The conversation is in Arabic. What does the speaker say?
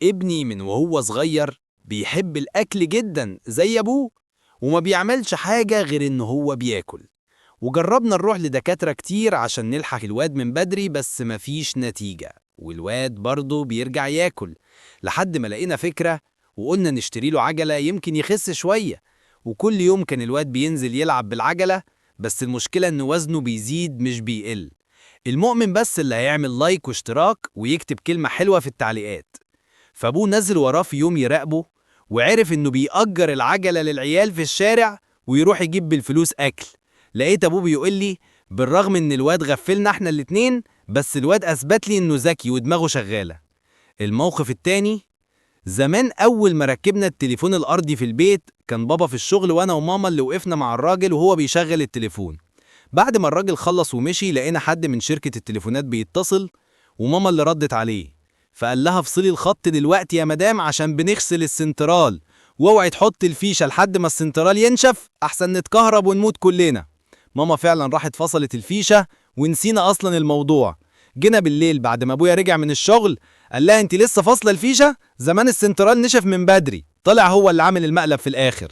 ابني من وهو صغير بيحب الأكل جدا زي أبوه، وما بيعملش حاجة غير إنه هو بياكل. وجربنا نروح لدكاترة كتير عشان نلحق الواد من بدري، بس مفيش نتيجة، والواد برضه بيرجع ياكل. لحد ما لقينا فكرة وقلنا نشتري له عجلة يمكن يخس شوية. وكل يوم كان الواد بينزل يلعب بالعجلة، بس المشكلة إن وزنه بيزيد مش بيقل. المؤمن بس اللي هيعمل لايك واشتراك ويكتب كلمة حلوة في التعليقات. فابوه نزل وراه في يوم يراقبه، وعرف انه بيأجر العجلة للعيال في الشارع ويروح يجيب بالفلوس أكل. لقيت ابوه بيقول لي: بالرغم ان الواد غفلنا احنا الاتنين، بس الواد اثبت لي انه ذكي ودماغه شغالة. الموقف التاني: زمان اول ما ركبنا التليفون الارضي في البيت، كان بابا في الشغل وانا وماما اللي وقفنا مع الراجل وهو بيشغل التليفون. بعد ما الراجل خلص ومشي، لقينا حد من شركة التليفونات بيتصل، وماما اللي ردت عليه. فقال لها: افصلي الخط دلوقتي يا مدام عشان بنغسل السنترال، واوعي تحط الفيشة لحد ما السنترال ينشف احسن نتكهرب ونموت كلنا. ماما فعلا راحت فصلت الفيشة، ونسينا اصلا الموضوع. جينا بالليل بعد ما ابويا رجع من الشغل، قال لها: انت لسه فاصله الفيشة؟ زمان السنترال نشف من بدري. طلع هو اللي عامل المقلب في الاخر.